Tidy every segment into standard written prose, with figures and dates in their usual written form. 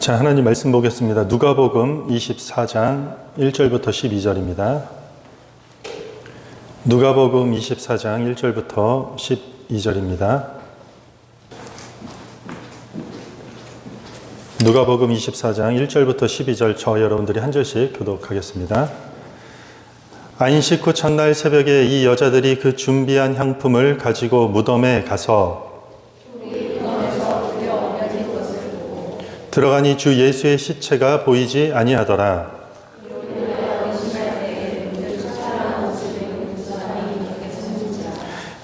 자, 하나님 말씀 보겠습니다. 누가복음 24장 1절부터 12절입니다. 누가복음 24장 1절부터 12절입니다. 누가복음 24장 1절부터 12절 저 여러분들이 한 절씩 교독하겠습니다. 안식 후 첫날 새벽에 이 여자들이 그 준비한 향품을 가지고 무덤에 가서 들어가니 주 예수의 시체가 보이지 아니하더라.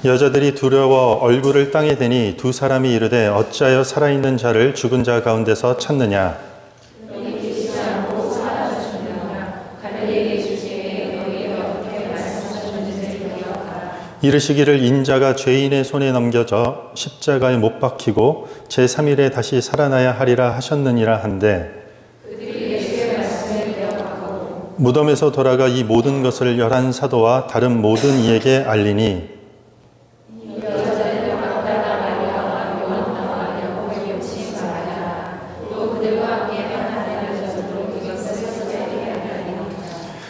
여자들이 두려워 얼굴을 땅에 대니 두 사람이 이르되 어찌하여 살아있는 자를 죽은 자 가운데서 찾느냐. 이르시기를 인자가 죄인의 손에 넘겨져 십자가에 못 박히고 제3일에 다시 살아나야 하리라 하셨느니라 한데 무덤에서 돌아가 이 모든 것을 11사도와 다른 모든 이에게 알리니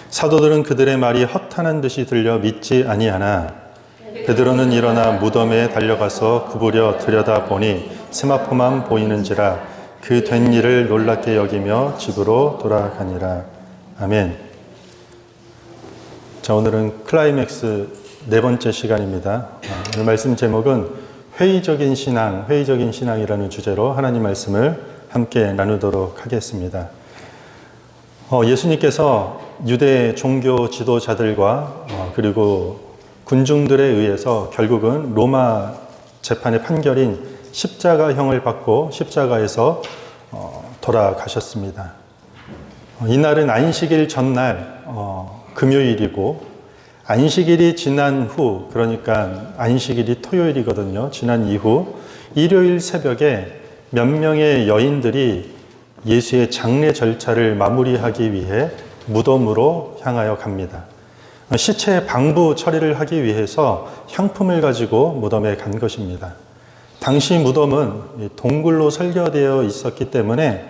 사도들은 그들의 말이 허탄한 듯이 들려 믿지 아니하나 베드로는 일어나 무덤에 달려가서 구부려 들여다보니 세마포만 보이는지라 그 된 일을 놀랍게 여기며 집으로 돌아가니라. 아멘. 자, 오늘은 클라이맥스 네 번째 시간입니다. 오늘 말씀 제목은 회의적인 신앙이라는 주제로 하나님 말씀을 함께 나누도록 하겠습니다. 예수님께서 유대 종교 지도자들과 그리고 군중들에 의해서 결국은 로마 재판의 판결인 십자가형을 받고 십자가에서 돌아가셨습니다. 이날은 안식일 전날 금요일이고 안식일이 지난 후, 그러니까 안식일이 토요일이거든요. 지난 이후 일요일 새벽에 몇 명의 여인들이 예수의 장례 절차를 마무리하기 위해 무덤으로 향하여 갑니다. 시체 방부 처리를 하기 위해서 향품을 가지고 무덤에 간 것입니다. 당시 무덤은 동굴로 설계되어 있었기 때문에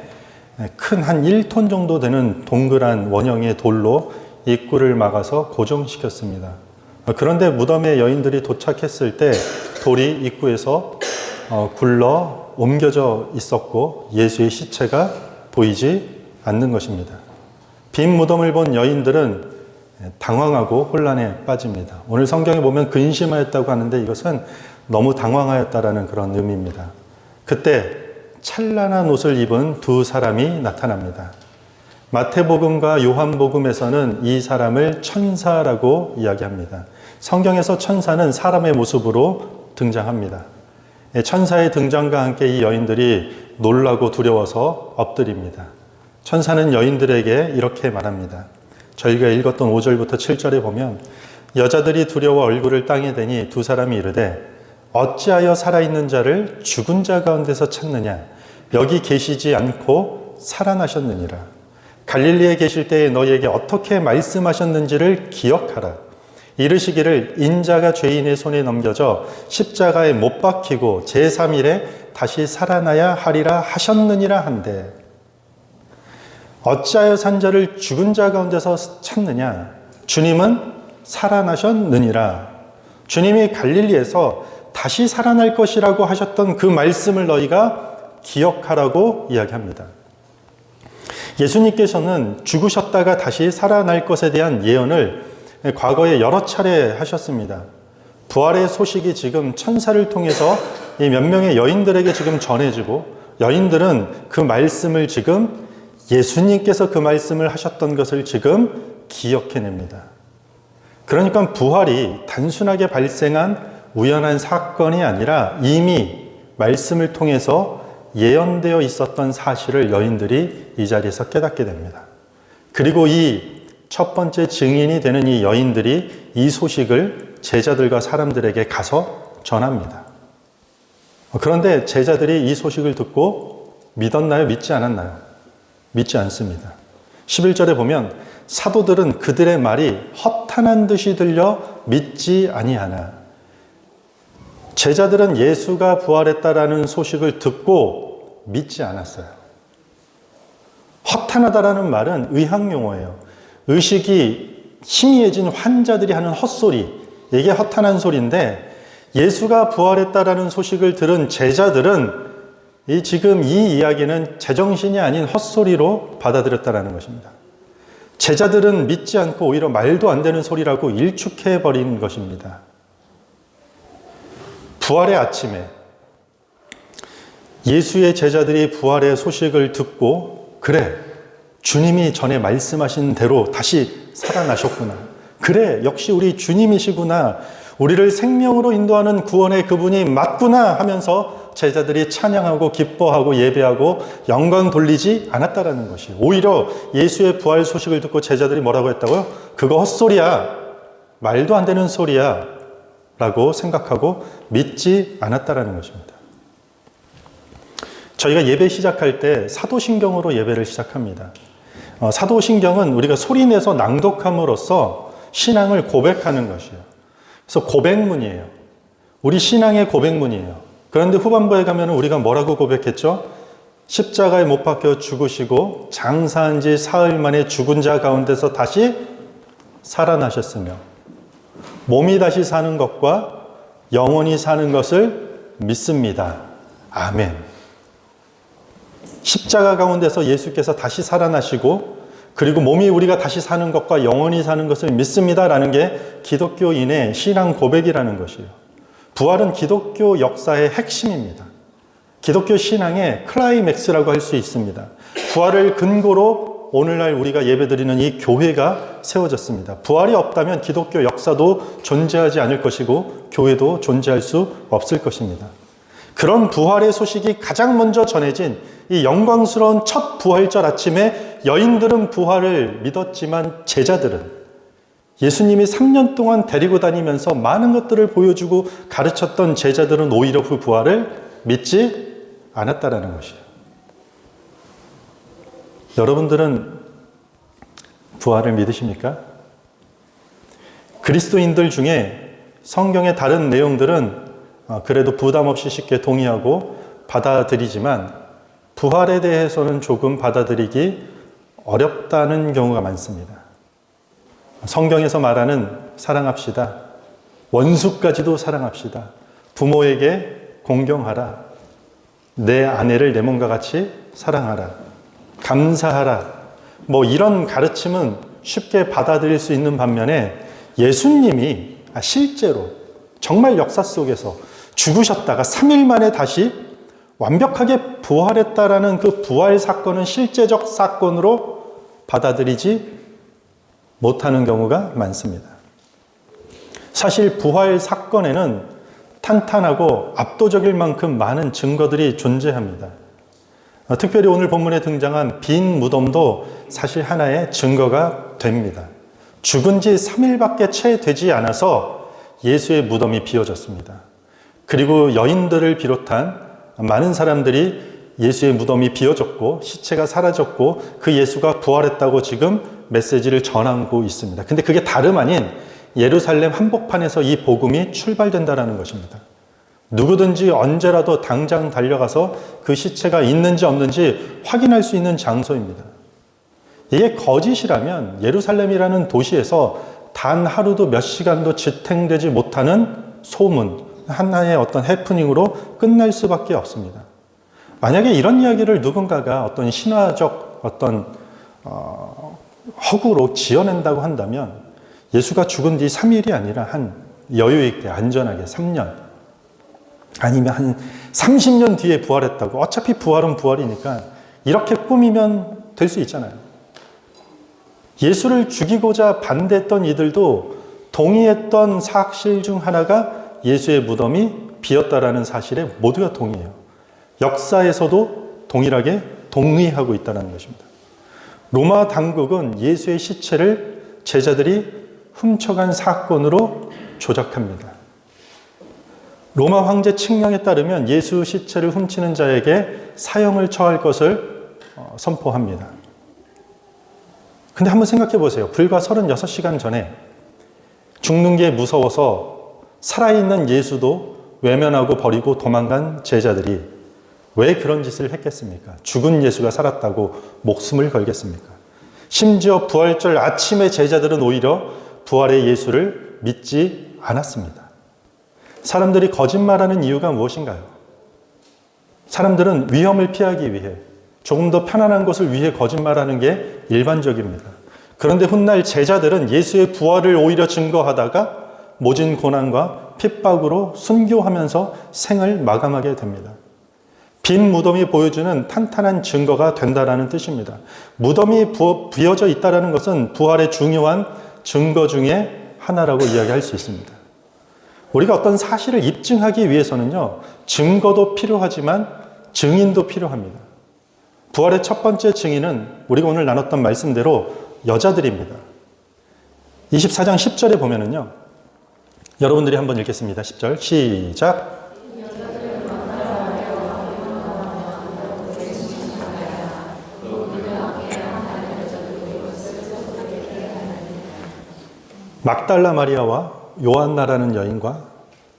큰 한 1톤 정도 되는 동그란 원형의 돌로 입구를 막아서 고정시켰습니다. 그런데 무덤에 여인들이 도착했을 때 돌이 입구에서 굴러 옮겨져 있었고 예수의 시체가 보이지 않는 것입니다. 빈 무덤을 본 여인들은 당황하고 혼란에 빠집니다. 오늘 성경에 보면 근심하였다고 하는데 이것은 너무 당황하였다라는 그런 의미입니다. 그때 찬란한 옷을 입은 두 사람이 나타납니다. 마태복음과 요한복음에서는 이 사람을 천사라고 이야기합니다. 성경에서 천사는 사람의 모습으로 등장합니다. 천사의 등장과 함께 이 여인들이 놀라고 두려워서 엎드립니다. 천사는 여인들에게 이렇게 말합니다. 저희가 읽었던 5절부터 7절에 보면 여자들이 두려워 얼굴을 땅에 대니 두 사람이 이르되 어찌하여 살아있는 자를 죽은 자 가운데서 찾느냐. 여기 계시지 않고 살아나셨느니라. 갈릴리에 계실 때에 너희에게 어떻게 말씀하셨는지를 기억하라. 이르시기를 인자가 죄인의 손에 넘겨져 십자가에 못 박히고 제3일에 다시 살아나야 하리라 하셨느니라 한데 어찌하여 산 자를 죽은 자 가운데서 찾느냐. 주님은 살아나셨느니라. 주님이 갈릴리에서 다시 살아날 것이라고 하셨던 그 말씀을 너희가 기억하라고 이야기합니다. 예수님께서는 죽으셨다가 다시 살아날 것에 대한 예언을 과거에 여러 차례 하셨습니다. 부활의 소식이 지금 천사를 통해서 이 몇 명의 여인들에게 지금 전해지고 여인들은 그 말씀을 지금 예수님께서 그 말씀을 하셨던 것을 지금 기억해냅니다. 그러니까 부활이 단순하게 발생한 우연한 사건이 아니라 이미 말씀을 통해서 예언되어 있었던 사실을 여인들이 이 자리에서 깨닫게 됩니다. 그리고 이 첫 번째 증인이 되는 이 여인들이 이 소식을 제자들과 사람들에게 가서 전합니다. 그런데 제자들이 이 소식을 듣고 믿었나요? 믿지 않았나요? 믿지 않습니다. 11절에 보면 사도들은 그들의 말이 허탄한 듯이 들려 믿지 아니하나. 제자들은 예수가 부활했다라는 소식을 듣고 믿지 않았어요. 허탄하다라는 말은 의학 용어예요. 의식이 희미해진 환자들이 하는 헛소리, 이게 허탄한 소리인데, 예수가 부활했다라는 소식을 들은 제자들은 지금 이 이야기는 제정신이 아닌 헛소리로 받아들였다라는 것입니다. 제자들은 믿지 않고 오히려 말도 안 되는 소리라고 일축해버린 것입니다. 부활의 아침에 예수의 제자들이 부활의 소식을 듣고, 그래, 주님이 전에 말씀하신 대로 다시 살아나셨구나. 그래, 역시 우리 주님이시구나. 우리를 생명으로 인도하는 구원의 그분이 맞구나 하면서 제자들이 찬양하고 기뻐하고 예배하고 영광 돌리지 않았다라는 것이에요. 오히려 예수의 부활 소식을 듣고 제자들이 뭐라고 했다고요? 그거 헛소리야. 말도 안 되는 소리야. 라고 생각하고 믿지 않았다라는 것입니다. 저희가 예배 시작할 때 사도신경으로 예배를 시작합니다. 사도신경은 우리가 소리내서 낭독함으로써 신앙을 고백하는 것이에요. 그래서 고백문이에요. 우리 신앙의 고백문이에요. 그런데 후반부에 가면 우리가 뭐라고 고백했죠? 십자가에 못 박혀 죽으시고 장사한 지 사흘 만에 죽은 자 가운데서 다시 살아나셨으며 몸이 다시 사는 것과 영원히 사는 것을 믿습니다. 아멘. 십자가 가운데서 예수께서 다시 살아나시고 그리고 몸이 우리가 다시 사는 것과 영원히 사는 것을 믿습니다라는 게 기독교인의 신앙 고백이라는 것이에요. 부활은 기독교 역사의 핵심입니다. 기독교 신앙의 클라이맥스라고 할 수 있습니다. 부활을 근거로 오늘날 우리가 예배드리는 이 교회가 세워졌습니다. 부활이 없다면 기독교 역사도 존재하지 않을 것이고 교회도 존재할 수 없을 것입니다. 그런 부활의 소식이 가장 먼저 전해진 이 영광스러운 첫 부활절 아침에 여인들은 부활을 믿었지만 제자들은, 예수님이 3년 동안 데리고 다니면서 많은 것들을 보여주고 가르쳤던 제자들은 오히려 그 부활을 믿지 않았다라는 것이에요. 여러분들은 부활을 믿으십니까? 그리스도인들 중에 성경의 다른 내용들은 그래도 부담 없이 쉽게 동의하고 받아들이지만 부활에 대해서는 조금 받아들이기 어렵다는 경우가 많습니다. 성경에서 말하는 사랑합시다. 원수까지도 사랑합시다. 부모에게 공경하라. 내 아내를 내 몸과 같이 사랑하라. 감사하라. 뭐 이런 가르침은 쉽게 받아들일 수 있는 반면에 예수님이 실제로 정말 역사 속에서 죽으셨다가 3일 만에 다시 완벽하게 부활했다라는 그 부활 사건은 실제적 사건으로 받아들이지 못하는 경우가 많습니다. 사실 부활 사건에는 탄탄하고 압도적일 만큼 많은 증거들이 존재합니다. 특별히 오늘 본문에 등장한 빈 무덤도 사실 하나의 증거가 됩니다. 죽은 지 3일밖에 채 되지 않아서 예수의 무덤이 비어졌습니다. 그리고 여인들을 비롯한 많은 사람들이 예수의 무덤이 비어졌고 시체가 사라졌고 그 예수가 부활했다고 지금 메시지를 전하고 있습니다. 근데 그게 다름 아닌 예루살렘 한복판에서 이 복음이 출발된다는 것입니다. 누구든지 언제라도 당장 달려가서 그 시체가 있는지 없는지 확인할 수 있는 장소입니다. 이게 거짓이라면 예루살렘이라는 도시에서 단 하루도 몇 시간도 지탱되지 못하는 소문, 하나의 어떤 해프닝으로 끝날 수밖에 없습니다. 만약에 이런 이야기를 누군가가 어떤 신화적 어떤 허구로 지어낸다고 한다면 예수가 죽은 뒤 3일이 아니라 한 여유 있게 안전하게 3년 아니면 한 30년 뒤에 부활했다고, 어차피 부활은 부활이니까 이렇게 꾸미면 될 수 있잖아요. 예수를 죽이고자 반대했던 이들도 동의했던 사실 중 하나가 예수의 무덤이 비었다라는 사실에 모두가 동의해요. 역사에서도 동일하게 동의하고 있다는 것입니다. 로마 당국은 예수의 시체를 제자들이 훔쳐간 사건으로 조작합니다. 로마 황제 칙령에 따르면 예수 시체를 훔치는 자에게 사형을 처할 것을 선포합니다. 근데 한번 생각해 보세요. 불과 36시간 전에 죽는 게 무서워서 살아있는 예수도 외면하고 버리고 도망간 제자들이 왜 그런 짓을 했겠습니까? 죽은 예수가 살았다고 목숨을 걸겠습니까? 심지어 부활절 아침에 제자들은 오히려 부활의 예수를 믿지 않았습니다. 사람들이 거짓말하는 이유가 무엇인가요? 사람들은 위험을 피하기 위해 조금 더 편안한 것을 위해 거짓말하는 게 일반적입니다. 그런데 훗날 제자들은 예수의 부활을 오히려 증거하다가 모진 고난과 핍박으로 순교하면서 생을 마감하게 됩니다. 빈 무덤이 보여주는 탄탄한 증거가 된다라는 뜻입니다. 무덤이 비어져 있다는 것은 부활의 중요한 증거 중에 하나라고 이야기할 수 있습니다. 우리가 어떤 사실을 입증하기 위해서는요, 증거도 필요하지만 증인도 필요합니다. 부활의 첫 번째 증인은 우리가 오늘 나눴던 말씀대로 여자들입니다. 24장 10절에 보면은요, 여러분들이 한번 읽겠습니다. 10절 시작. 막달라 마리아와 요한나라는 여인과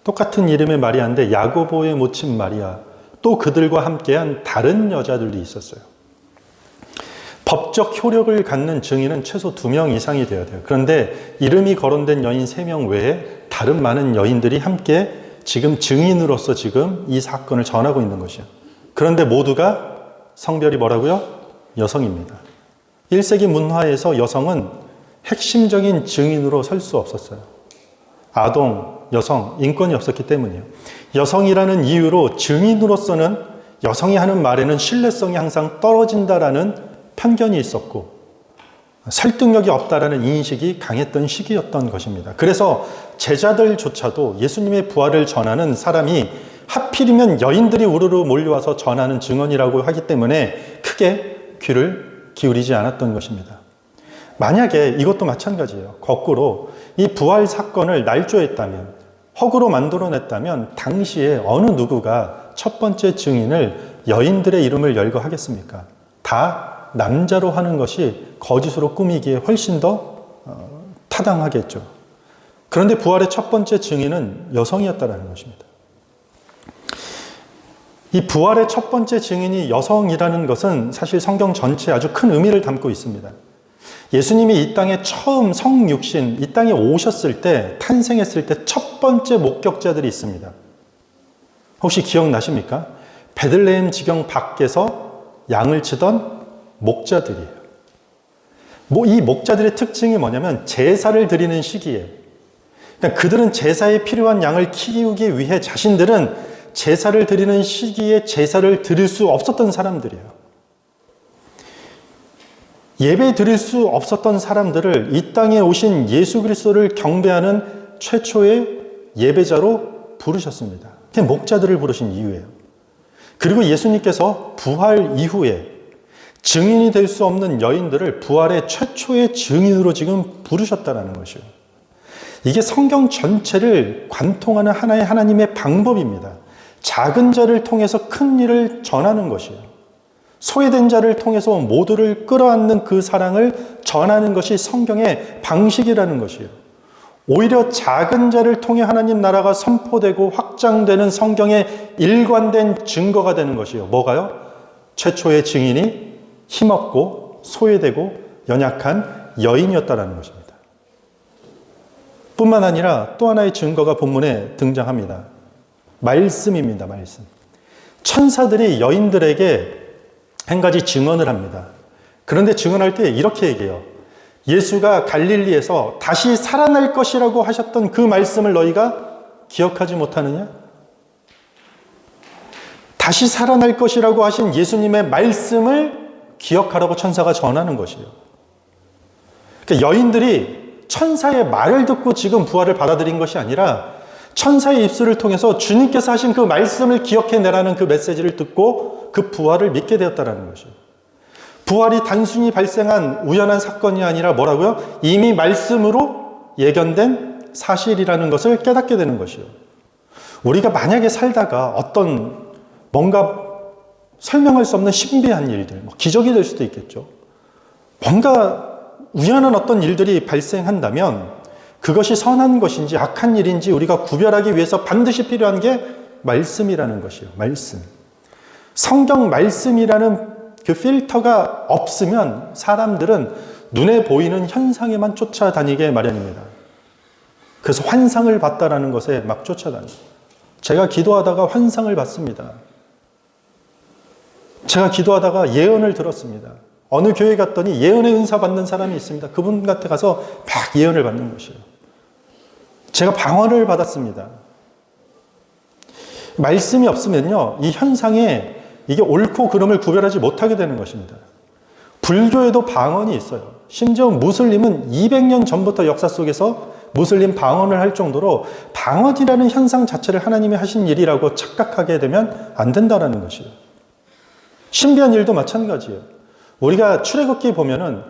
똑같은 이름의 마리아인데 야고보의 모친 마리아, 또 그들과 함께한 다른 여자들도 있었어요. 법적 효력을 갖는 증인은 최소 2명 이상이 되어야 돼요. 그런데 이름이 거론된 여인 3명 외에 다른 많은 여인들이 함께 지금 증인으로서 지금 이 사건을 전하고 있는 것이요. 그런데 모두가 성별이 뭐라고요? 여성입니다. 1세기 문화에서 여성은 핵심적인 증인으로 설 수 없었어요. 아동, 여성, 인권이 없었기 때문이에요. 여성이라는 이유로 증인으로서는 여성이 하는 말에는 신뢰성이 항상 떨어진다라는 편견이 있었고 설득력이 없다라는 인식이 강했던 시기였던 것입니다. 그래서 제자들조차도 예수님의 부활을 전하는 사람이 하필이면 여인들이 우르르 몰려와서 전하는 증언이라고 하기 때문에 크게 귀를 기울이지 않았던 것입니다. 만약에 이것도 마찬가지예요. 거꾸로 이 부활 사건을 날조했다면, 허구로 만들어냈다면 당시에 어느 누구가 첫 번째 증인을 여인들의 이름을 열거하겠습니까? 다 남자로 하는 것이 거짓으로 꾸미기에 훨씬 더 타당하겠죠. 그런데 부활의 첫 번째 증인은 여성이었다는 것입니다. 이 부활의 첫 번째 증인이 여성이라는 것은 사실 성경 전체에 아주 큰 의미를 담고 있습니다. 예수님이 이 땅에 처음 성육신, 이 땅에 오셨을 때, 탄생했을 때 첫 번째 목격자들이 있습니다. 혹시 기억나십니까? 베들레헴 지경 밖에서 양을 치던 목자들이에요. 이 목자들의 특징이 뭐냐면 제사를 드리는 시기에, 그러니까 그들은 제사에 필요한 양을 키우기 위해 자신들은 제사를 드리는 시기에 제사를 드릴 수 없었던 사람들이에요. 예배 드릴 수 없었던 사람들을 이 땅에 오신 예수 그리스도를 경배하는 최초의 예배자로 부르셨습니다. 그게 목자들을 부르신 이유예요. 그리고 예수님께서 부활 이후에 증인이 될 수 없는 여인들을 부활의 최초의 증인으로 지금 부르셨다는 것이에요. 이게 성경 전체를 관통하는 하나의 하나님의 방법입니다. 작은 자를 통해서 큰 일을 전하는 것이에요. 소외된 자를 통해서 모두를 끌어안는 그 사랑을 전하는 것이 성경의 방식이라는 것이에요. 오히려 작은 자를 통해 하나님 나라가 선포되고 확장되는 성경의 일관된 증거가 되는 것이에요. 뭐가요? 최초의 증인이 힘없고 소외되고 연약한 여인이었다는 것입니다. 뿐만 아니라 또 하나의 증거가 본문에 등장합니다. 말씀입니다. 말씀. 천사들이 여인들에게 한 가지 증언을 합니다. 그런데 증언할 때 이렇게 얘기해요. 예수가 갈릴리에서 다시 살아날 것이라고 하셨던 그 말씀을 너희가 기억하지 못하느냐? 다시 살아날 것이라고 하신 예수님의 말씀을 기억하라고 천사가 전하는 것이에요. 그러니까 여인들이 천사의 말을 듣고 지금 부활을 받아들인 것이 아니라 천사의 입술을 통해서 주님께서 하신 그 말씀을 기억해내라는 그 메시지를 듣고 그 부활을 믿게 되었다는 것이에요. 부활이 단순히 발생한 우연한 사건이 아니라 뭐라고요? 이미 말씀으로 예견된 사실이라는 것을 깨닫게 되는 것이에요. 우리가 만약에 살다가 어떤 뭔가 설명할 수 없는 신비한 일들, 기적이 될 수도 있겠죠. 뭔가 우연한 어떤 일들이 발생한다면 그것이 선한 것인지 악한 일인지 우리가 구별하기 위해서 반드시 필요한 게 말씀이라는 것이에요. 말씀. 성경 말씀이라는 그 필터가 없으면 사람들은 눈에 보이는 현상에만 쫓아다니게 마련입니다. 그래서 환상을 봤다라는 것에 막 쫓아다니고, 제가 기도하다가 환상을 봤습니다. 제가 기도하다가 예언을 들었습니다. 어느 교회 갔더니 예언의 은사 받는 사람이 있습니다. 그분 같아 가서 막 예언을 받는 것이에요. 제가 방언을 받았습니다. 말씀이 없으면요, 이 현상에 이게 옳고 그름을 구별하지 못하게 되는 것입니다. 불교에도 방언이 있어요. 심지어 무슬림은 200년 전부터 역사 속에서 무슬림 방언을 할 정도로 방언이라는 현상 자체를 하나님이 하신 일이라고 착각하게 되면 안 된다는 것이에요. 신비한 일도 마찬가지예요. 우리가 출애굽기 보면은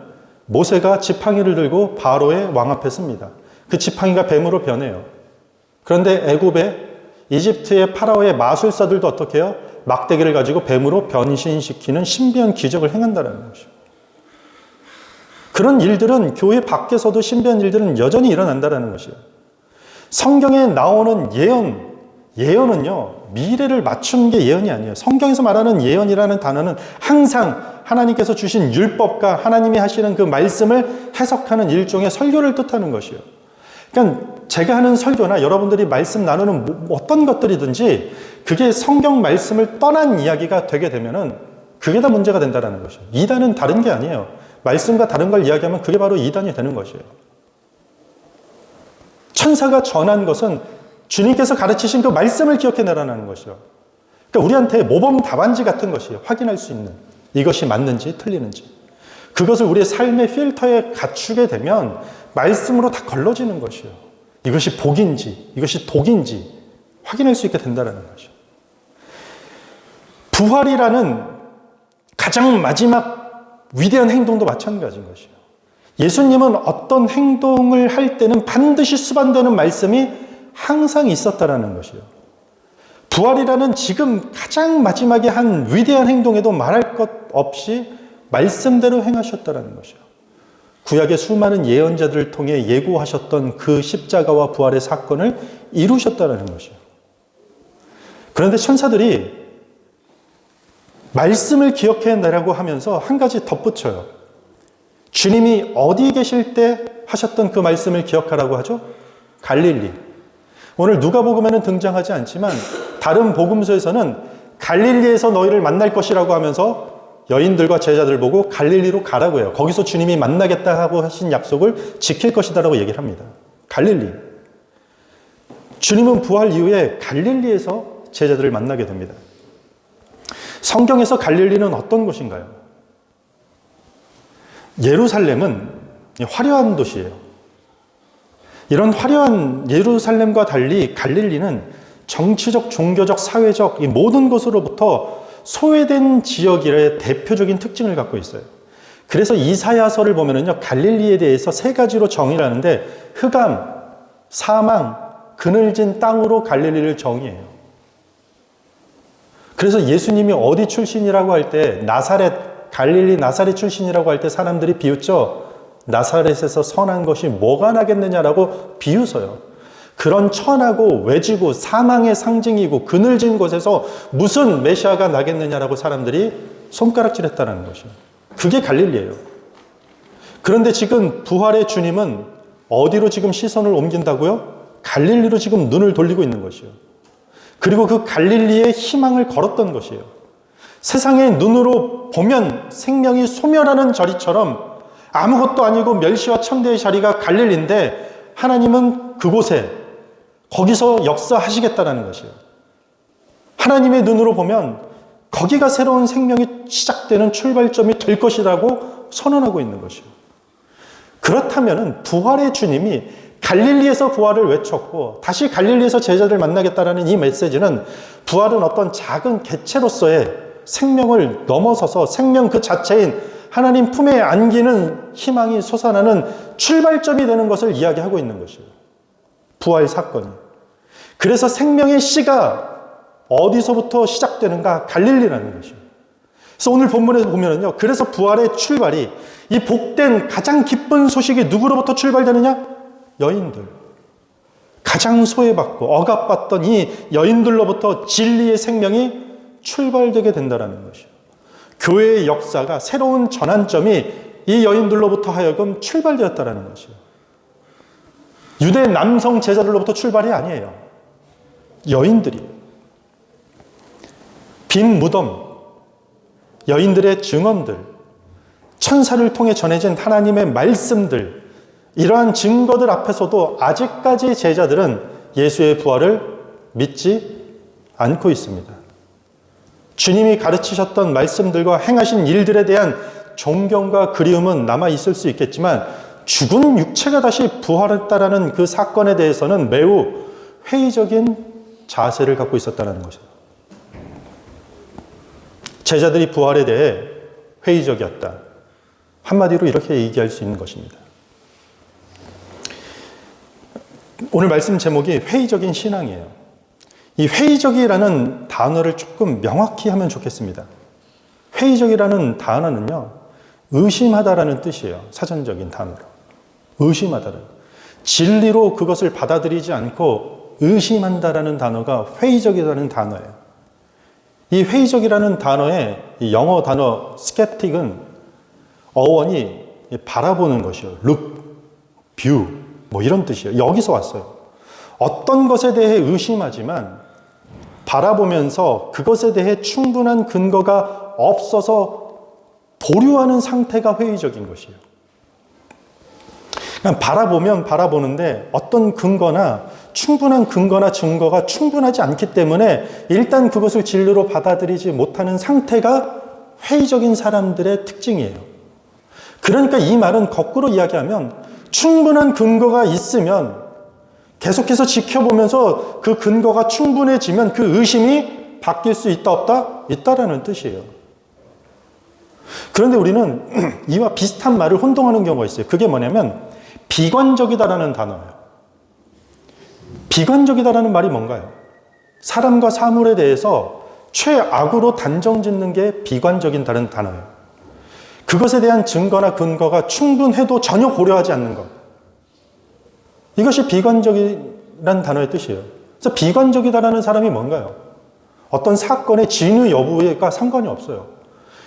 모세가 지팡이를 들고 바로의 왕 앞에 씁니다. 그 지팡이가 뱀으로 변해요. 그런데 애굽의 이집트의 파라오의 마술사들도 어떻게 해요? 막대기를 가지고 뱀으로 변신시키는 신비한 기적을 행한다는 것이죠. 그런 일들은 교회 밖에서도 신비한 일들은 여전히 일어난다는 것이에요. 성경에 나오는 예언은요, 미래를 맞춘 게 예언이 아니에요. 성경에서 말하는 예언이라는 단어는 항상 하나님께서 주신 율법과 하나님이 하시는 그 말씀을 해석하는 일종의 설교를 뜻하는 것이에요. 그러니까 제가 하는 설교나 여러분들이 말씀 나누는 어떤 것들이든지 그게 성경 말씀을 떠난 이야기가 되게 되면은 그게 다 문제가 된다는 것이에요. 이단은 다른 게 아니에요. 말씀과 다른 걸 이야기하면 그게 바로 이단이 되는 것이에요. 천사가 전한 것은 주님께서 가르치신 그 말씀을 기억해내라는 것이요. 그러니까 우리한테 모범 답안지 같은 것이에요. 확인할 수 있는 이것이 맞는지 틀리는지. 그것을 우리의 삶의 필터에 갖추게 되면 말씀으로 다 걸러지는 것이에요. 이것이 복인지 이것이 독인지 확인할 수 있게 된다는 것이죠. 부활이라는 가장 마지막 위대한 행동도 마찬가지인 것이에요. 예수님은 어떤 행동을 할 때는 반드시 수반되는 말씀이 항상 있었다라는 것이에요. 부활이라는 지금 가장 마지막에 한 위대한 행동에도 말할 것 없이 말씀대로 행하셨다라는 것이에요. 구약의 수많은 예언자들을 통해 예고하셨던 그 십자가와 부활의 사건을 이루셨다라는 것이에요. 그런데 천사들이 말씀을 기억해내라고 하면서 한 가지 덧붙여요. 주님이 어디 계실 때 하셨던 그 말씀을 기억하라고 하죠? 갈릴리. 오늘 누가복음에는 등장하지 않지만 다른 복음서에서는 갈릴리에서 너희를 만날 것이라고 하면서 여인들과 제자들 보고 갈릴리로 가라고 해요. 거기서 주님이 만나겠다 하고 하신 약속을 지킬 것이다라고 얘기를 합니다. 갈릴리. 주님은 부활 이후에 갈릴리에서 제자들을 만나게 됩니다. 성경에서 갈릴리는 어떤 곳인가요? 예루살렘은 화려한 도시예요. 이런 화려한 예루살렘과 달리 갈릴리는 정치적, 종교적, 사회적 이 모든 것으로부터 소외된 지역의 대표적인 특징을 갖고 있어요. 그래서 이사야서를 보면은요, 갈릴리에 대해서 세 가지로 정의를 하는데 흑암, 사망, 그늘진 땅으로 갈릴리를 정의해요. 그래서 예수님이 어디 출신이라고 할 때 나사렛, 갈릴리 나사렛 출신이라고 할 때 사람들이 비웃죠. 나사렛에서 선한 것이 뭐가 나겠느냐라고 비웃어요. 그런 천하고 외지고 사망의 상징이고 그늘진 곳에서 무슨 메시아가 나겠느냐라고 사람들이 손가락질했다는 것이에요. 그게 갈릴리예요. 그런데 지금 부활의 주님은 어디로 지금 시선을 옮긴다고요? 갈릴리로 지금 눈을 돌리고 있는 것이에요. 그리고 그 갈릴리에 희망을 걸었던 것이에요. 세상의 눈으로 보면 생명이 소멸하는 자리처럼 아무것도 아니고 멸시와 천대의 자리가 갈릴리인데 하나님은 그곳에 거기서 역사하시겠다는 것이에요. 하나님의 눈으로 보면 거기가 새로운 생명이 시작되는 출발점이 될 것이라고 선언하고 있는 것이에요. 그렇다면 부활의 주님이 갈릴리에서 부활을 외쳤고 다시 갈릴리에서 제자들을 만나겠다라는 이 메시지는 부활은 어떤 작은 개체로서의 생명을 넘어서서 생명 그 자체인 하나님 품에 안기는 희망이 솟아나는 출발점이 되는 것을 이야기하고 있는 것이에요. 부활 사건이. 그래서 생명의 씨가 어디서부터 시작되는가? 갈릴리라는 것이에요. 그래서 오늘 본문에서 보면은요, 그래서 부활의 출발이 이 복된 가장 기쁜 소식이 누구로부터 출발되느냐? 여인들. 가장 소외받고 억압받던 이 여인들로부터 진리의 생명이 출발되게 된다는 것이요. 교회의 역사가 새로운 전환점이 이 여인들로부터 하여금 출발되었다는 것이요. 유대 남성 제자들로부터 출발이 아니에요. 여인들이. 빈 무덤, 여인들의 증언들, 천사를 통해 전해진 하나님의 말씀들, 이러한 증거들 앞에서도 아직까지 제자들은 예수의 부활을 믿지 않고 있습니다. 주님이 가르치셨던 말씀들과 행하신 일들에 대한 존경과 그리움은 남아 있을 수 있겠지만 죽은 육체가 다시 부활했다라는 그 사건에 대해서는 매우 회의적인 자세를 갖고 있었다는 것입니다. 제자들이 부활에 대해 회의적이었다. 한마디로 이렇게 얘기할 수 있는 것입니다. 오늘 말씀 제목이 회의적인 신앙이에요. 이 회의적이라는 단어를 조금 명확히 하면 좋겠습니다. 회의적이라는 단어는요, 의심하다라는 뜻이에요. 사전적인 단어로. 의심하다라는. 진리로 그것을 받아들이지 않고 의심한다라는 단어가 회의적이라는 단어예요. 이 회의적이라는 단어의 이 영어 단어 skeptic은 어원이 바라보는 것이요. look, view, 뭐 이런 뜻이에요. 여기서 왔어요. 어떤 것에 대해 의심하지만 바라보면서 그것에 대해 충분한 근거가 없어서 보류하는 상태가 회의적인 것이에요. 그냥 바라보면 바라보는데 어떤 근거나 충분한 근거나 증거가 충분하지 않기 때문에 일단 그것을 진리로 받아들이지 못하는 상태가 회의적인 사람들의 특징이에요. 그러니까 이 말은 거꾸로 이야기하면 충분한 근거가 있으면 계속해서 지켜보면서 그 근거가 충분해지면 그 의심이 바뀔 수 있다 없다? 있다라는 뜻이에요. 그런데 우리는 이와 비슷한 말을 혼동하는 경우가 있어요. 그게 뭐냐면 비관적이다라는 단어예요. 비관적이다라는 말이 뭔가요? 사람과 사물에 대해서 최악으로 단정짓는 게 비관적이다라는 단어예요. 그것에 대한 증거나 근거가 충분해도 전혀 고려하지 않는 것. 이것이 비관적이라는 단어의 뜻이에요. 그래서 비관적이다라는 사람이 뭔가요? 어떤 사건의 진위 여부가 상관이 없어요.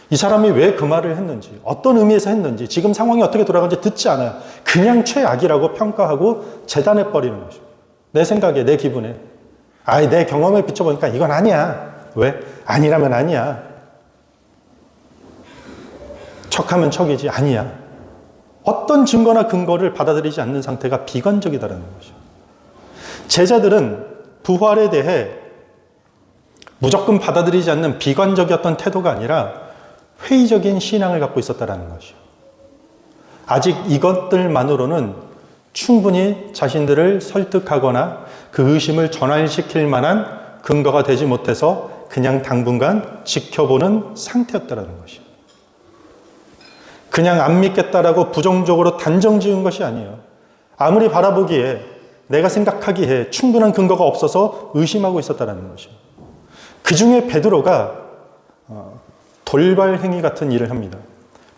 이 사람이 왜 그 말을 했는지, 어떤 의미에서 했는지, 지금 상황이 어떻게 돌아가는지 듣지 않아요. 그냥 최악이라고 평가하고 재단해버리는 것이죠. 내 생각에, 내 기분에. 내 경험에 비춰보니까 이건 아니야. 왜? 아니라면 아니야. 척하면 척이지 아니야. 어떤 증거나 근거를 받아들이지 않는 상태가 비관적이다라는 것이죠. 제자들은 부활에 대해 무조건 받아들이지 않는 비관적이었던 태도가 아니라 회의적인 신앙을 갖고 있었다는 것이죠. 아직 이것들만으로는 충분히 자신들을 설득하거나 그 의심을 전환시킬 만한 근거가 되지 못해서 그냥 당분간 지켜보는 상태였다는 것이죠. 그냥 안 믿겠다라고 부정적으로 단정 지은 것이 아니에요. 아무리 바라보기에 내가 생각하기에 충분한 근거가 없어서 의심하고 있었다는 것이죠. 그 중에 베드로가 돌발 행위 같은 일을 합니다.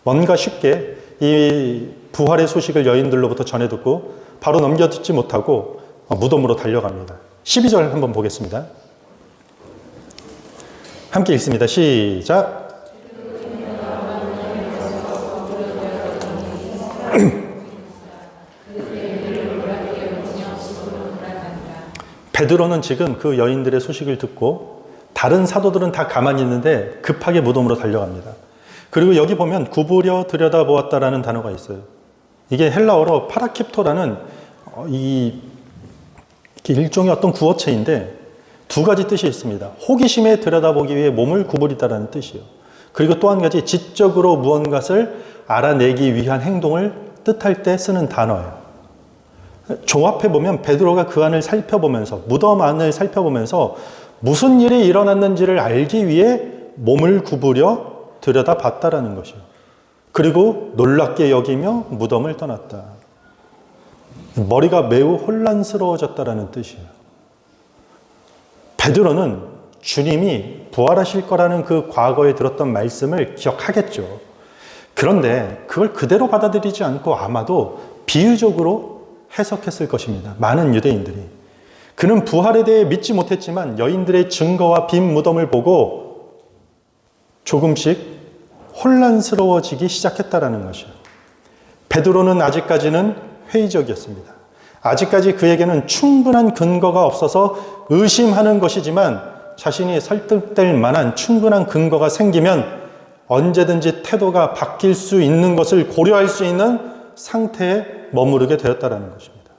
뭔가 쉽게 이 부활의 소식을 여인들로부터 전해 듣고 바로 넘겨듣지 못하고 무덤으로 달려갑니다. 12절 한번 보겠습니다. 함께 읽습니다. 시작. 베드로는 지금 그 여인들의 소식을 듣고 다른 사도들은 다 가만히 있는데 급하게 무덤으로 달려갑니다. 그리고 여기 보면 구부려 들여다보았다라는 단어가 있어요. 이게 헬라어로 파라킵토라는 이 일종의 어떤 구어체인데 두 가지 뜻이 있습니다. 호기심에 들여다보기 위해 몸을 구부리다라는 뜻이에요. 그리고 또 한 가지 지적으로 무언가를 알아내기 위한 행동을 뜻할 때 쓰는 단어예요. 종합해보면 베드로가 그 안을 살펴보면서 무덤 안을 살펴보면서 무슨 일이 일어났는지를 알기 위해 몸을 구부려 들여다봤다라는 것이에요. 그리고 놀랍게 여기며 무덤을 떠났다. 머리가 매우 혼란스러워졌다라는 뜻이에요. 베드로는 주님이 부활하실 거라는 그 과거에 들었던 말씀을 기억하겠죠. 그런데 그걸 그대로 받아들이지 않고 아마도 비유적으로 해석했을 것입니다. 많은 유대인들이. 그는 부활에 대해 믿지 못했지만 여인들의 증거와 빈 무덤을 보고 조금씩 혼란스러워지기 시작했다라는 것이요. 베드로는 아직까지는 회의적이었습니다. 아직까지 그에게는 충분한 근거가 없어서 의심하는 것이지만 자신이 설득될 만한 충분한 근거가 생기면 언제든지 태도가 바뀔 수 있는 것을 고려할 수 있는 상태에 머무르게 되었다는 것입니다.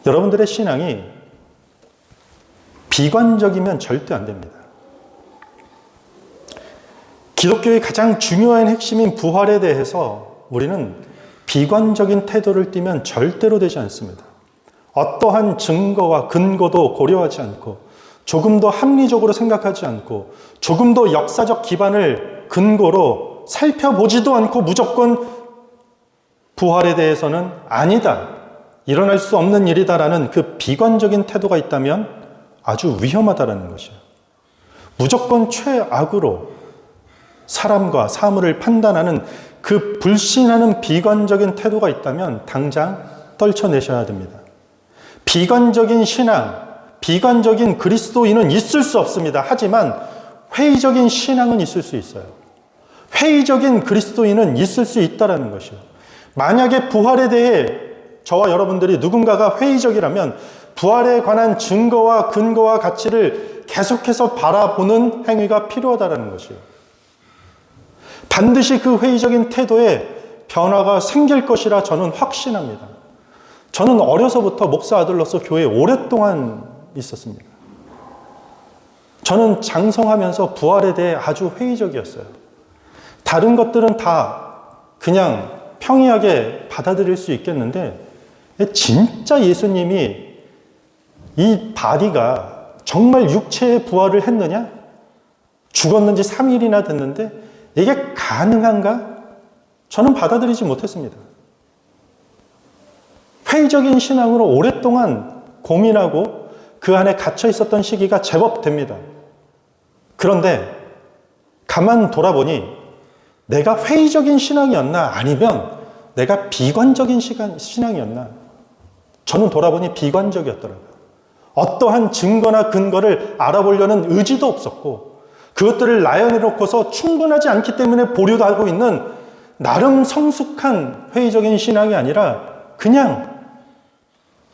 여러분들의 신앙이 비관적이면 절대 안 됩니다. 기독교의 가장 중요한 핵심인 부활에 대해서 우리는 비관적인 태도를 띠면 절대로 되지 않습니다. 어떠한 증거와 근거도 고려하지 않고 조금 더 합리적으로 생각하지 않고 조금 더 역사적 기반을 근거로 살펴보지도 않고 무조건 부활에 대해서는 아니다, 일어날 수 없는 일이다라는 그 비관적인 태도가 있다면 아주 위험하다라는 것이에요. 무조건 최악으로 사람과 사물을 판단하는 그 불신하는 비관적인 태도가 있다면 당장 떨쳐내셔야 됩니다. 비관적인 신앙, 비관적인 그리스도인은 있을 수 없습니다. 하지만 회의적인 신앙은 있을 수 있어요. 회의적인 그리스도인은 있을 수 있다는 것이요. 만약에 부활에 대해 저와 여러분들이 누군가가 회의적이라면 부활에 관한 증거와 근거와 가치를 계속해서 바라보는 행위가 필요하다는 것이요. 반드시 그 회의적인 태도에 변화가 생길 것이라 저는 확신합니다. 저는 어려서부터 목사 아들로서 교회에 오랫동안 있었습니다. 저는 장성하면서 부활에 대해 아주 회의적이었어요. 다른 것들은 다 그냥 평이하게 받아들일 수 있겠는데 진짜 예수님이 이 바디가 정말 육체의 부활을 했느냐? 죽었는지 3일이나 됐는데 이게 가능한가? 저는 받아들이지 못했습니다. 회의적인 신앙으로 오랫동안 고민하고 그 안에 갇혀 있었던 시기가 제법 됩니다. 그런데 가만 돌아보니 내가 회의적인 신앙이었나 아니면 내가 비관적인 신앙이었나? 저는 돌아보니 비관적이었더라고요. 어떠한 증거나 근거를 알아보려는 의지도 없었고 그것들을 나열해놓고서 충분하지 않기 때문에 보류도 하고 있는 나름 성숙한 회의적인 신앙이 아니라 그냥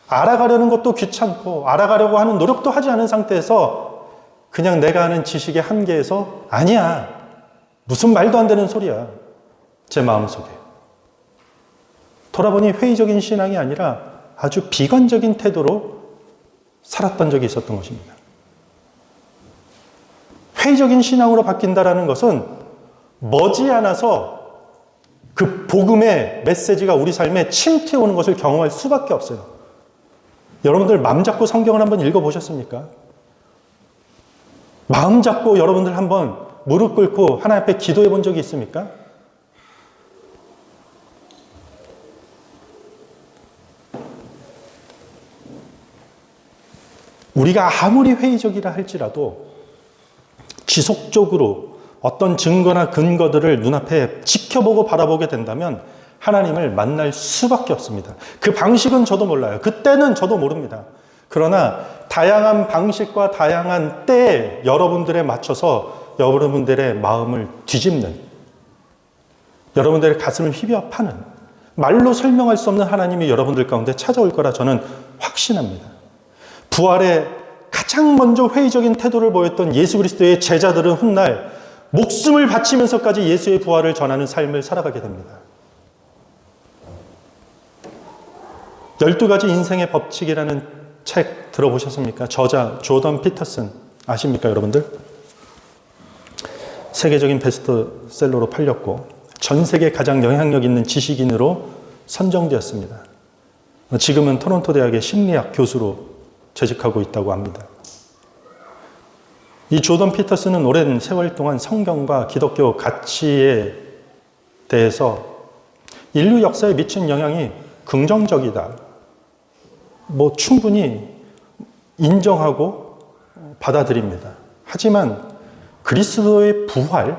알아가려는 것도 귀찮고 알아가려고 하는 노력도 하지 않은 상태에서 그냥 내가 아는 지식의 한계에서 아니야, 무슨 말도 안 되는 소리야, 제 마음속에. 돌아보니 회의적인 신앙이 아니라 아주 비관적인 태도로 살았던 적이 있었던 것입니다. 회의적인 신앙으로 바뀐다라는 것은 머지않아서 그 복음의 메시지가 우리 삶에 침투해 오는 것을 경험할 수밖에 없어요. 여러분들 마음 잡고 성경을 한번 읽어보셨습니까? 마음 잡고 여러분들 한번 무릎 꿇고 하나님 앞에 기도해 본 적이 있습니까? 우리가 아무리 회의적이라 할지라도 지속적으로 어떤 증거나 근거들을 눈앞에 지켜보고 바라보게 된다면 하나님을 만날 수밖에 없습니다. 그 방식은 저도 몰라요. 그때는 저도 모릅니다. 그러나 다양한 방식과 다양한 때에 여러분들에 맞춰서 여러분들의 마음을 뒤집는, 여러분들의 가슴을 휘벼 파는, 말로 설명할 수 없는 하나님이 여러분들 가운데 찾아올 거라 저는 확신합니다. 부활에 가장 먼저 회의적인 태도를 보였던 예수 그리스도의 제자들은 훗날 목숨을 바치면서까지 예수의 부활을 전하는 삶을 살아가게 됩니다. 12가지 인생의 법칙이라는 책 들어보셨습니까? 저자 조던 피터슨 아십니까, 여러분들? 세계적인 베스트셀러로 팔렸고 전 세계 가장 영향력 있는 지식인으로 선정되었습니다. 지금은 토론토 대학의 심리학 교수로 재직하고 있다고 합니다. 이 조던 피터슨은 오랜 세월 동안 성경과 기독교 가치에 대해서 인류 역사에 미친 영향이 긍정적이다, 충분히 인정하고 받아들입니다. 하지만 그리스도의 부활,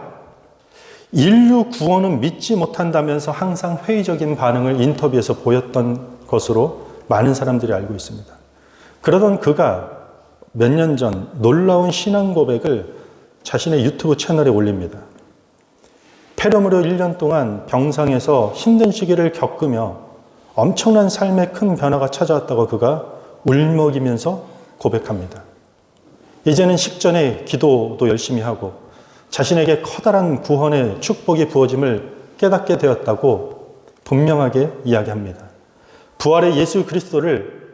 인류 구원은 믿지 못한다면서 항상 회의적인 반응을 인터뷰에서 보였던 것으로 많은 사람들이 알고 있습니다. 그러던 그가 몇 년 전 놀라운 신앙 고백을 자신의 유튜브 채널에 올립니다. 폐렴으로 1년 동안 병상에서 힘든 시기를 겪으며 엄청난 삶의 큰 변화가 찾아왔다고 그가 울먹이면서 고백합니다. 이제는 식전에 기도도 열심히 하고 자신에게 커다란 구원의 축복이 부어짐을 깨닫게 되었다고 분명하게 이야기합니다. 부활의 예수 그리스도를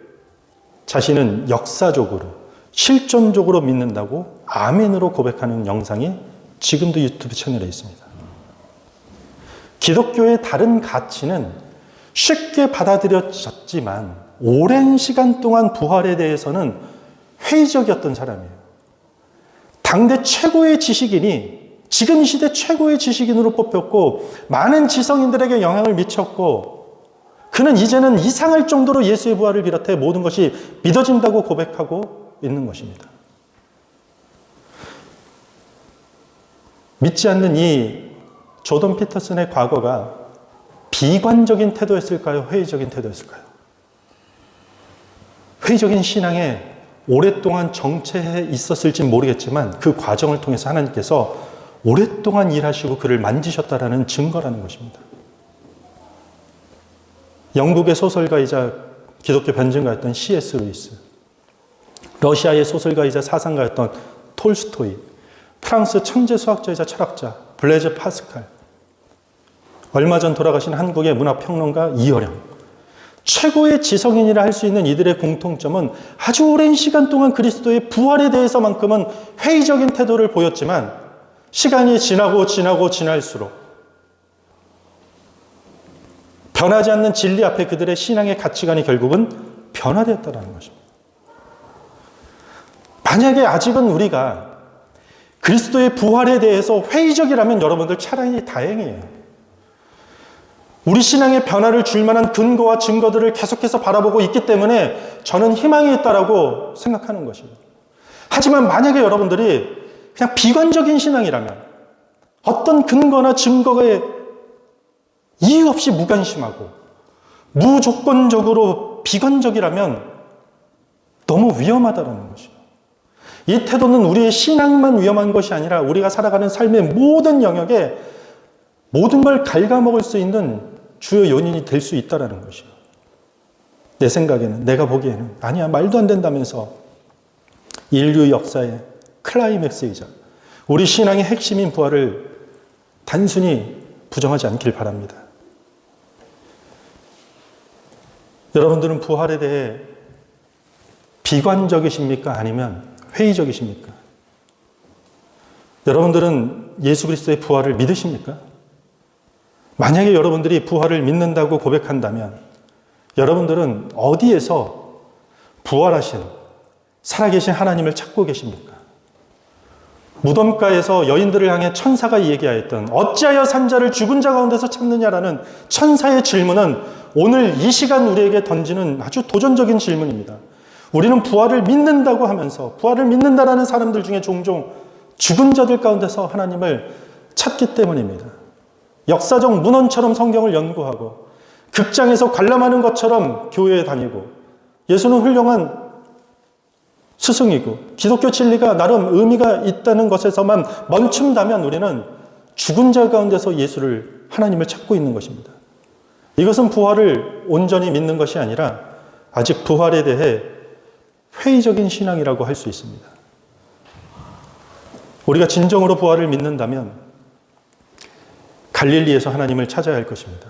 자신은 역사적으로 실존적으로 믿는다고 아멘으로 고백하는 영상이 지금도 유튜브 채널에 있습니다. 기독교의 다른 가치는 쉽게 받아들여졌지만 오랜 시간 동안 부활에 대해서는 회의적이었던 사람이에요. 당대 최고의 지식인이 지금 시대 최고의 지식인으로 뽑혔고 많은 지성인들에게 영향을 미쳤고 그는 이제는 이상할 정도로 예수의 부활을 비롯해 모든 것이 믿어진다고 고백하고 있는 것입니다. 믿지 않는 이 조던 피터슨의 과거가 비관적인 태도였을까요? 회의적인 태도였을까요? 회의적인 신앙에 오랫동안 정체해 있었을지 모르겠지만 그 과정을 통해서 하나님께서 오랫동안 일하시고 그를 만지셨다라는 증거라는 것입니다. 영국의 소설가이자 기독교 변증가였던 C.S. 루이스, 러시아의 소설가이자 사상가였던 톨스토이, 프랑스 천재 수학자이자 철학자 블레즈 파스칼, 얼마 전 돌아가신 한국의 문화평론가 이어령, 최고의 지성인이라 할 수 있는 이들의 공통점은 아주 오랜 시간 동안 그리스도의 부활에 대해서만큼은 회의적인 태도를 보였지만 시간이 지날수록 변하지 않는 진리 앞에 그들의 신앙의 가치관이 결국은 변화되었다는 것입니다. 만약에 아직은 우리가 그리스도의 부활에 대해서 회의적이라면 여러분들 차라리 다행이에요. 우리 신앙의 변화를 줄 만한 근거와 증거들을 계속해서 바라보고 있기 때문에 저는 희망이 있다라고 생각하는 것입니다. 하지만 만약에 여러분들이 그냥 비관적인 신앙이라면 어떤 근거나 증거에 이유 없이 무관심하고 무조건적으로 비관적이라면 너무 위험하다는 것이죠. 이 태도는 우리의 신앙만 위험한 것이 아니라 우리가 살아가는 삶의 모든 영역에 모든 걸 갉아먹을 수 있는 주요 요인이 될 수 있다는 것이요. 내 생각에는, 내가 보기에는 아니야, 말도 안 된다면서 인류 역사의 클라이맥스이자 우리 신앙의 핵심인 부활을 단순히 부정하지 않길 바랍니다. 여러분들은 부활에 대해 비관적이십니까? 아니면 회의적이십니까? 여러분들은 예수 그리스도의 부활을 믿으십니까? 만약에 여러분들이 부활을 믿는다고 고백한다면 여러분들은 어디에서 부활하신 살아계신 하나님을 찾고 계십니까? 무덤가에서 여인들을 향해 천사가 얘기하였던 어찌하여 산자를 죽은 자 가운데서 찾느냐라는 천사의 질문은 오늘 이 시간 우리에게 던지는 아주 도전적인 질문입니다. 우리는 부활을 믿는다고 하면서 부활을 믿는다라는 사람들 중에 종종 죽은 자들 가운데서 하나님을 찾기 때문입니다. 역사적 문헌처럼 성경을 연구하고 극장에서 관람하는 것처럼 교회에 다니고 예수는 훌륭한 스승이고 기독교 진리가 나름 의미가 있다는 것에서만 멈춘다면 우리는 죽은 자 가운데서 예수를 하나님을 찾고 있는 것입니다. 이것은 부활을 온전히 믿는 것이 아니라 아직 부활에 대해 회의적인 신앙이라고 할 수 있습니다. 우리가 진정으로 부활을 믿는다면 갈릴리에서 하나님을 찾아야 할 것입니다.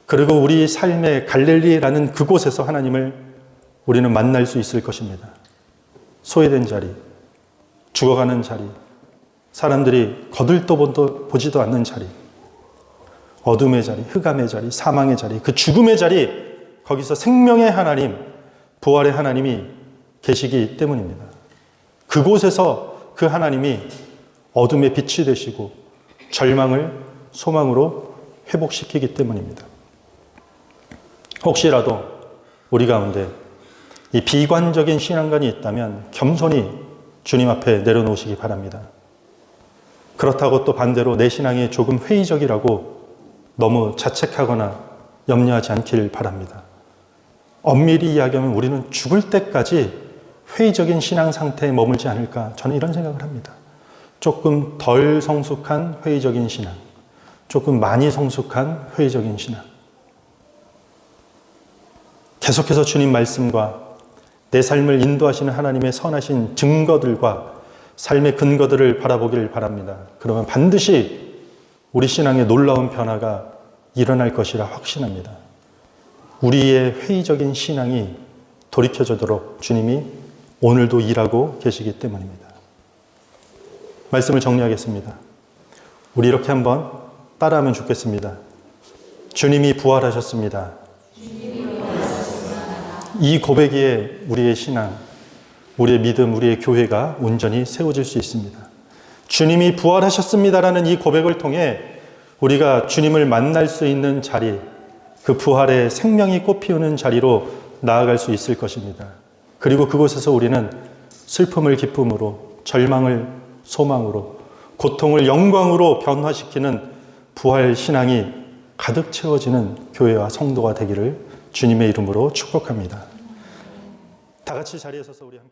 그리고 우리 삶의 갈릴리라는 그곳에서 하나님을 우리는 만날 수 있을 것입니다. 소외된 자리, 죽어가는 자리, 사람들이 거들떠 보지도 않는 자리, 어둠의 자리, 흑암의 자리, 사망의 자리, 그 죽음의 자리, 거기서 생명의 하나님, 부활의 하나님이 계시기 때문입니다. 그곳에서 그 하나님이 어둠의 빛이 되시고 절망을 소망으로 회복시키기 때문입니다. 혹시라도 우리 가운데 이 비관적인 신앙관이 있다면 겸손히 주님 앞에 내려놓으시기 바랍니다. 그렇다고 또 반대로 내 신앙이 조금 회의적이라고 너무 자책하거나 염려하지 않길 바랍니다. 엄밀히 이야기하면 우리는 죽을 때까지 회의적인 신앙 상태에 머물지 않을까, 저는 이런 생각을 합니다. 조금 덜 성숙한 회의적인 신앙, 조금 많이 성숙한 회의적인 신앙. 계속해서 주님 말씀과 내 삶을 인도하시는 하나님의 선하신 증거들과 삶의 근거들을 바라보기를 바랍니다. 그러면 반드시 우리 신앙에 놀라운 변화가 일어날 것이라 확신합니다. 우리의 회의적인 신앙이 돌이켜지도록 주님이 오늘도 일하고 계시기 때문입니다. 말씀을 정리하겠습니다. 우리 이렇게 한번 따라하면 좋겠습니다. 주님이 부활하셨습니다. 이 고백에 우리의 신앙, 우리의 믿음, 우리의 교회가 온전히 세워질 수 있습니다. 주님이 부활하셨습니다라는 이 고백을 통해 우리가 주님을 만날 수 있는 자리, 그 부활의 생명이 꽃피우는 자리로 나아갈 수 있을 것입니다. 그리고 그곳에서 우리는 슬픔을 기쁨으로, 절망을 소망으로, 고통을 영광으로 변화시키는 부활 신앙이 가득 채워지는 교회와 성도가 되기를 주님의 이름으로 축복합니다. 다 같이 자리에 서서 우리 함께